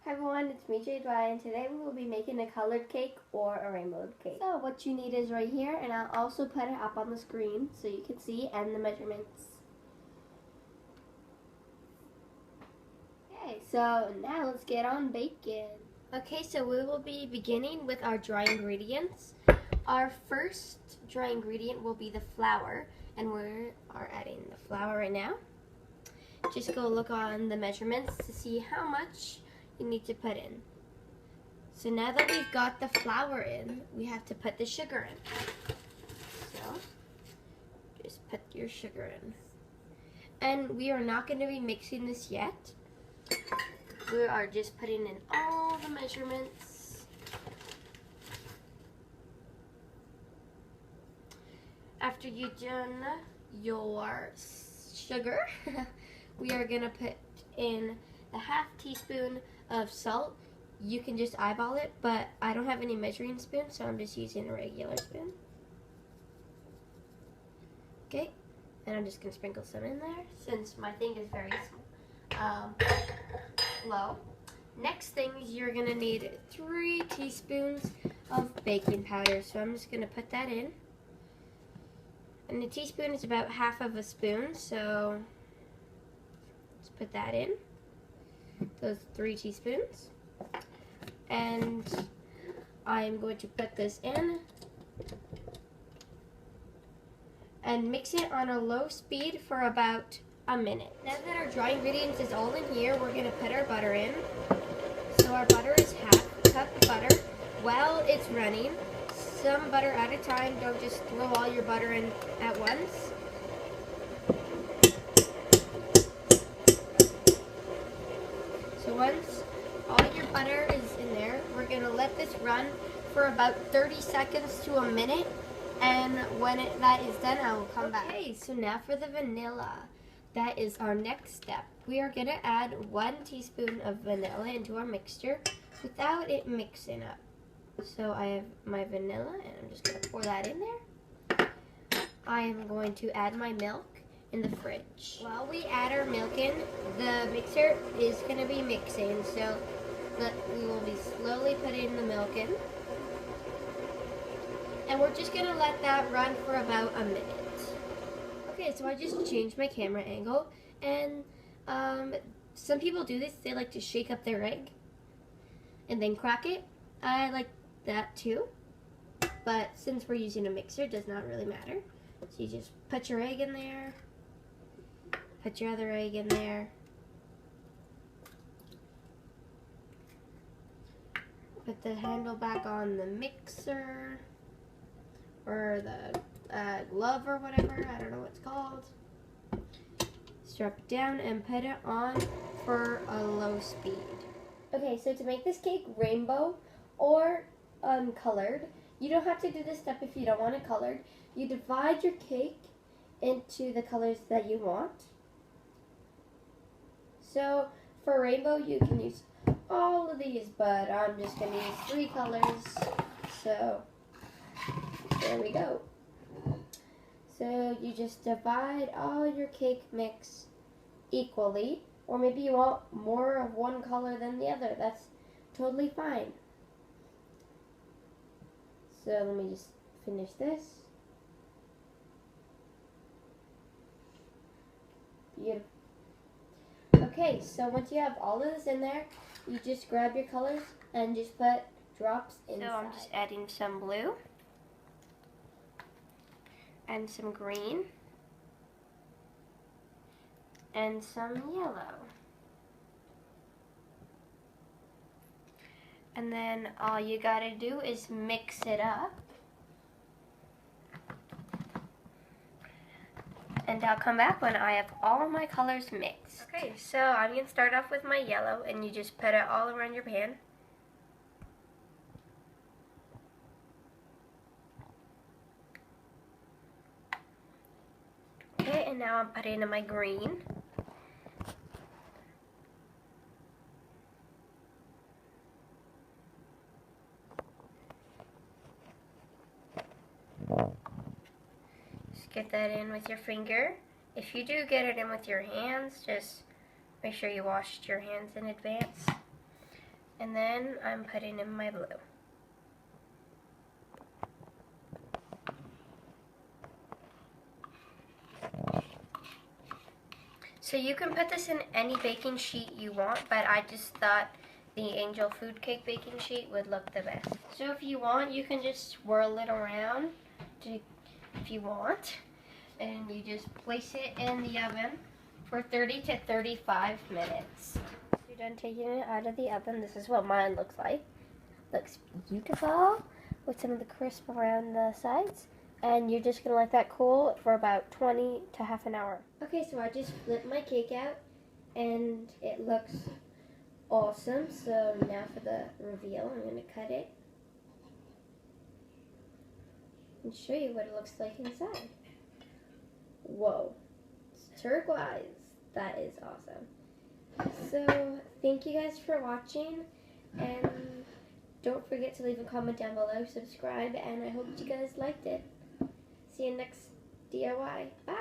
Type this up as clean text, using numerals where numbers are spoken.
Hi everyone, it's me, JY, and today we will be making a colored cake or a rainbow cake. So what you need is right here, and I'll also put it up on the screen so you can see, and the measurements. Okay, so now let's get on baking. Okay, so we will be beginning with our dry ingredients. Our first dry ingredient will be the flour, and we are adding the flour right now. Just go look on the measurements to see how much you need to put in. So now that we've got the flour in, we have to put the sugar in. So just put your sugar in. And we are not going to be mixing this yet. We are just putting in all the measurements. After you've done your sugar, we are going to put in a half teaspoon of salt. You can just eyeball it, but I don't have any measuring spoon, so I'm just using a regular spoon. Okay, and I'm just going to sprinkle some in there since my thing is very low. Next thing, you're going to need 3 teaspoons of baking powder, so I'm just going to put that in. And a teaspoon is about half of a spoon, so let's put that in. Those 3 teaspoons. And I'm going to put this in and mix it on a low speed for about a minute. Now that our dry ingredients is all in here, we're going to put our butter in. So our butter is half cup of butter. While it's running, some butter at a time. Don't just throw all your butter in at once. So once all your butter is in there, we're going to let this run for about 30 seconds to a minute. And when that is done, I will come back. Okay, so now for the vanilla. That is our next step. We are going to add 1 teaspoon of vanilla into our mixture without it mixing up. So I have my vanilla, and I'm just going to pour that in there. I am going to add my milk in the fridge. While we add our milk in, the mixer is going to be mixing, so we will be slowly putting the milk in. And we're just going to let that run for about a minute. Okay, so I just changed my camera angle, and some people do this. They like to shake up their egg and then crack it. I like that too, but since we're using a mixer, it does not really matter. So you just put your egg in there, put your other egg in there, put the handle back on the mixer, or the glove or whatever, I don't know what it's called. Strap it down and put it on for a low speed. Okay, so to make this cake rainbow or colored, you don't have to do this step if you don't want it colored. You divide your cake into the colors that you want. So for rainbow, you can use all of these, but I'm just going to use 3 colors. So there we go. So you just divide all your cake mix equally, or maybe you want more of one color than the other. That's totally fine. So let me just finish this. Beautiful. Okay, so once you have all of this in there, you just grab your colors and just put drops inside. So I'm just adding some blue and some green and some yellow. And then all you gotta do is mix it up. And I'll come back when I have all my colors mixed. Okay, so I'm gonna start off with my yellow, and you just put it all around your pan. Okay, and now I'm putting in my green. Just get that in with your finger. If you do get it in with your hands, just make sure you washed your hands in advance. And then I'm putting in my blue. So you can put this in any baking sheet you want, but I just thought the Angel Food Cake baking sheet would look the best. So if you want, you can just swirl it around if you want. And you just place it in the oven for 30 to 35 minutes. You're done taking it out of the oven. This is what mine looks like. Looks beautiful with some of the crisp around the sides. And you're just gonna let that cool for about 20 to half an hour. Okay, so I just flipped my cake out and it looks awesome. So now for the reveal, I'm gonna cut it and show you what it looks like inside. Whoa, it's turquoise. That is awesome. So thank you guys for watching, and don't forget to leave a comment down below, subscribe, and I hope you guys liked it. See you next DIY. Bye.